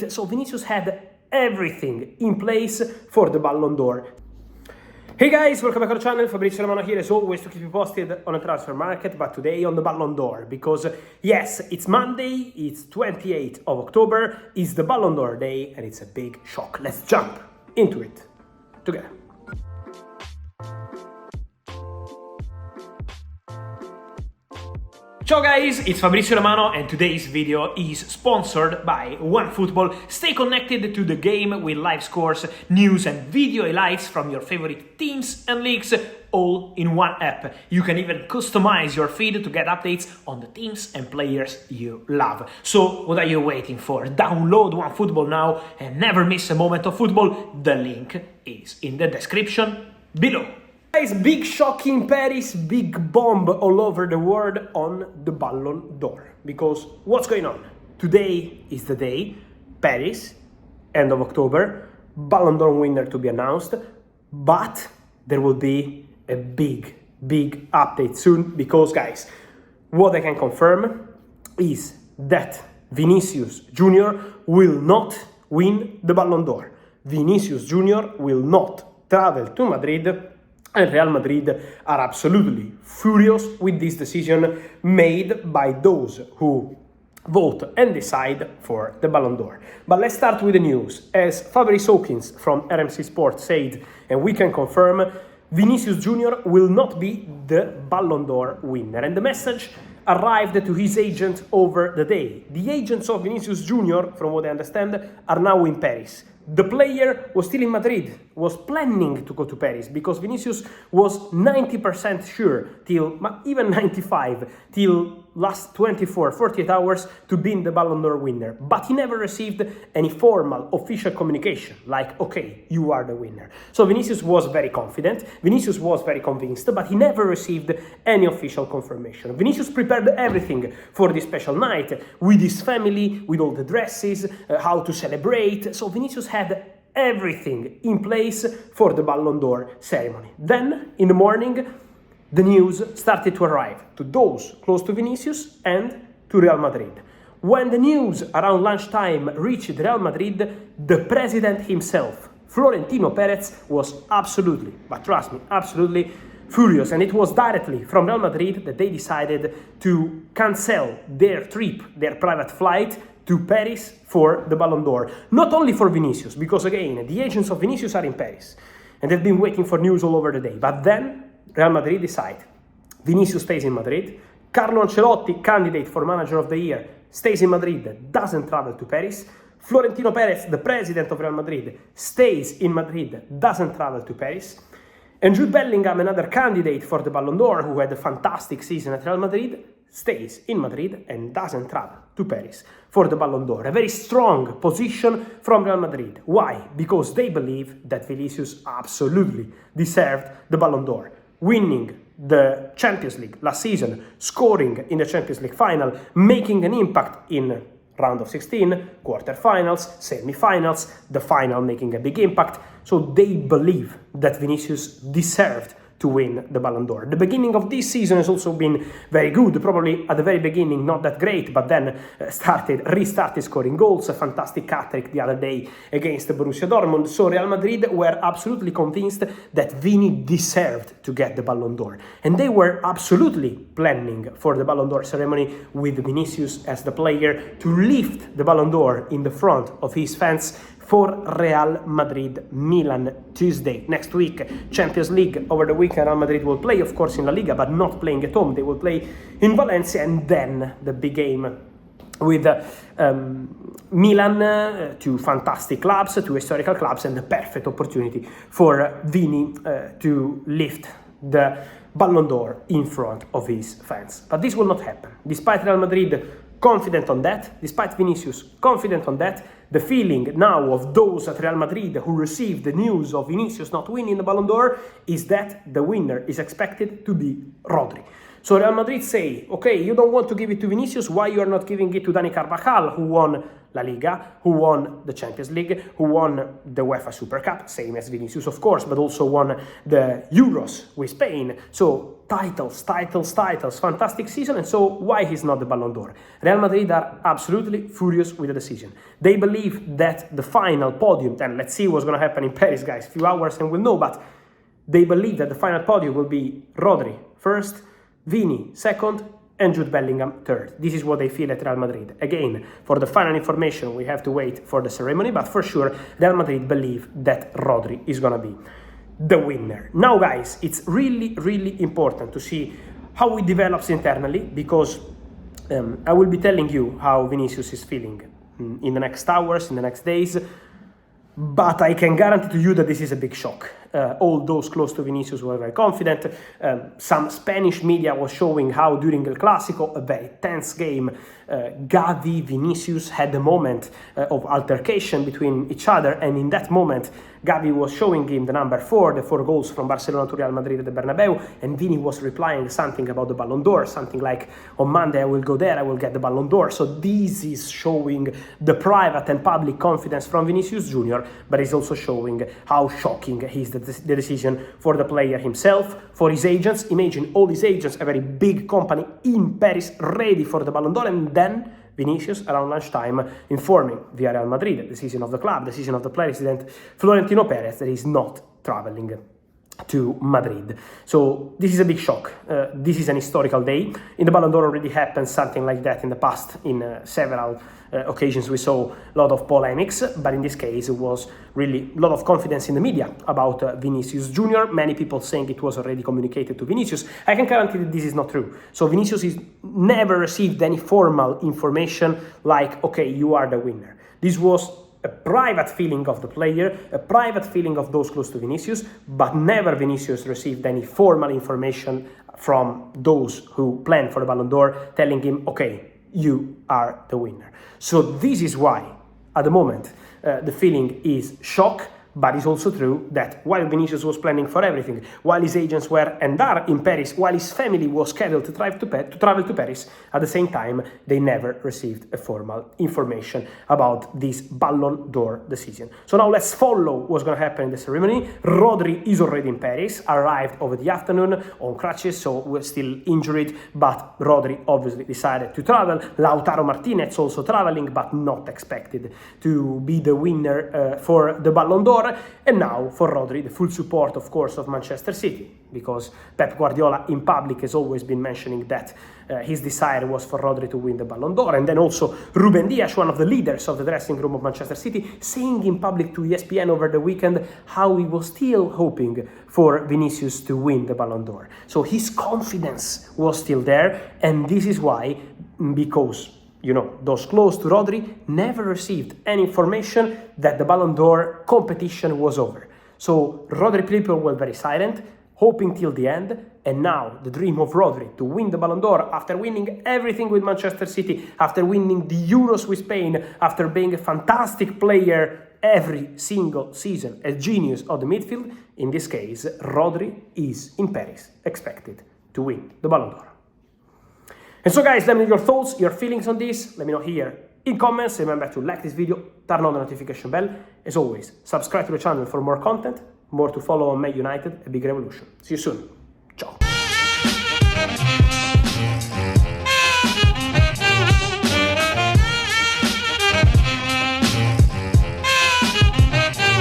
So Vinicius had everything in place for the Ballon d'Or. Hey guys, welcome back to the channel. Fabrizio Romano here, as always, to keep you posted on the transfer market, but today on the Ballon d'Or, because yes, it's Monday, it's 28th of October, it's the Ballon d'Or day, and it's a big shock. Let's jump into it together. Ciao guys, it's Fabrizio Romano and today's video is sponsored by OneFootball. Stay connected to the game with live scores, news and video highlights from your favorite teams and leagues all in one app. You can even customize your feed to get updates on the teams and players you love. So what are you waiting for? Download OneFootball now and never miss a moment of football. The link is in the description below. Guys, big shock in Paris, big bomb all over the world on the Ballon d'Or. Because what's going on? Today is the day, Paris, end of October, Ballon d'Or winner to be announced, but there will be a big update soon because, guys, what I can confirm is that Vinicius Jr will not win the Ballon d'Or. Vinicius Jr will not travel to Madrid. And Real Madrid are absolutely furious with this decision made by those who vote and decide for the Ballon d'Or. But let's start with the news. As Fabrice Hawkins from RMC Sport said, and we can confirm, Vinicius Jr will not be the Ballon d'Or winner. And the message arrived to his agent over the day. The agents of Vinicius Jr, from what I understand, are now in Paris. The player was still in Madrid, was planning to go to Paris because Vinicius was 90% sure, even 95, till last 48 hours to be the Ballon d'Or winner. But he never received any formal official communication, like, okay, you are the winner. So Vinicius was very confident, Vinicius was very convinced, but he never received any official confirmation. Vinicius prepared everything for this special night, with his family, with all the dresses, how to celebrate. So Vinicius had everything in place for the Ballon d'Or ceremony. Then, in the morning, the news started to arrive to those close to Vinicius and to Real Madrid. When the news around lunchtime reached Real Madrid, the president himself, Florentino Perez, was absolutely, but trust me, absolutely furious. And it was directly from Real Madrid that they decided to cancel their trip, their private flight, to Paris for the Ballon d'Or. Not only for Vinicius, because again, the agents of Vinicius are in Paris and they've been waiting for news all over the day. But then Real Madrid decided Vinicius stays in Madrid, Carlo Ancelotti, candidate for manager of the year, stays in Madrid, doesn't travel to Paris, Florentino Perez, the president of Real Madrid, stays in Madrid, doesn't travel to Paris, and Jude Bellingham, another candidate for the Ballon d'Or who had a fantastic season at Real Madrid, stays in Madrid and doesn't travel to Paris for the Ballon d'Or. A very strong position from Real Madrid. Why? Because they believe that Vinicius absolutely deserved the Ballon d'Or. Winning the Champions League last season, scoring in the Champions League final, making an impact in round of 16, quarterfinals, semi-finals, the final making a big impact. So they believe that Vinicius deserved to win the Ballon d'Or. The beginning of this season has also been very good, probably at the very beginning not that great, but then restarted scoring goals, a fantastic hat-trick the other day against Borussia Dortmund. So Real Madrid were absolutely convinced that Vini deserved to get the Ballon d'Or. And they were absolutely planning for the Ballon d'Or ceremony with Vinicius as the player to lift the Ballon d'Or in the front of his fans for Real Madrid-Milan Tuesday next week. Champions League over the weekend. Real Madrid will play, of course, in La Liga, but not playing at home. They will play in Valencia, and then the big game with Milan, two fantastic clubs, two historical clubs, and the perfect opportunity for Vini to lift the Ballon d'Or in front of his fans. But this will not happen. Despite Real Madrid confident on that, despite Vinicius confident on that, the feeling now of those at Real Madrid who received the news of Vinicius not winning the Ballon d'Or is that the winner is expected to be Rodri. So Real Madrid say, okay, you don't want to give it to Vinicius, why you are not giving it to Dani Carvajal, who won La Liga, who won the Champions League, who won the UEFA Super Cup, same as Vinicius of course, but also won the Euros with Spain. So titles, fantastic season, and so why he's not the Ballon d'Or? Real Madrid are absolutely furious with the decision. They believe that the final podium, and let's see what's going to happen in Paris, guys, a few hours and we'll know, but they believe that the final podium will be Rodri first, Vini second, and Jude Bellingham third. This is what they feel at Real Madrid. Again, for the final information, we have to wait for the ceremony, but for sure, Real Madrid believe that Rodri is going to be the winner. Now, guys, it's really important to see how it develops internally, because I will be telling you how Vinicius is feeling in the next hours, in the next days, but I can guarantee to you that this is a big shock. All those close to Vinicius were very confident. Some Spanish media was showing how during El Clásico, a very tense game, Gavi, Vinicius had a moment of altercation between each other, and in that moment Gavi was showing him the number 4, the 4 goals from Barcelona to Real Madrid at the Bernabeu, and Vini was replying something about the Ballon d'Or, something like, on Monday I will go there, I will get the Ballon d'Or. So this is showing the private and public confidence from Vinicius Jr, but it's also showing how shocking is the decision for the player himself, for his agents. Imagine all his agents, a very big company in Paris, ready for the Ballon d'Or, and then Vinicius around lunchtime informing via Real Madrid, the decision of the club, the decision of the president Florentino Perez, that he's not traveling to Madrid. So this is a big shock. This is an historical day. In the Ballon d'Or already happened something like that in the past. In several occasions we saw a lot of polemics, but in this case it was really a lot of confidence in the media about Vinicius Jr. Many people saying it was already communicated to Vinicius. I can guarantee that this is not true. So Vinicius is never received any formal information like, okay, you are the winner. This was a private feeling of the player, a private feeling of those close to Vinicius, but never Vinicius received any formal information from those who planned for the Ballon d'Or telling him, okay, you are the winner. So this is why, at the moment, the feeling is shock, but it's also true that while Vinicius was planning for everything, while his agents were and are in Paris, while his family was scheduled to travel to Paris, at the same time, they never received a formal information about this Ballon d'Or decision. So now let's follow what's going to happen in the ceremony. Rodri is already in Paris, arrived over the afternoon on crutches, so we're still injured, but Rodri obviously decided to travel. Lautaro Martinez also traveling, but not expected to be the winner for the Ballon d'Or. And now for Rodri, the full support, of course, of Manchester City, because Pep Guardiola in public has always been mentioning that his desire was for Rodri to win the Ballon d'Or. And then also Ruben Dias, one of the leaders of the dressing room of Manchester City, saying in public to ESPN over the weekend how he was still hoping for Vinicius to win the Ballon d'Or. So his confidence was still there, and this is why, because those close to Rodri never received any information that the Ballon d'Or competition was over. So Rodri people were very silent, hoping till the end, and now the dream of Rodri to win the Ballon d'Or after winning everything with Manchester City, after winning the Euros with Spain, after being a fantastic player every single season, a genius of the midfield, in this case, Rodri is in Paris, expected to win the Ballon d'Or. And so guys, let me know your thoughts, your feelings on this. Let me know here in comments. Remember to like this video, turn on the notification bell. As always, subscribe to the channel for more content, more to follow on Man United, a big revolution. See you soon.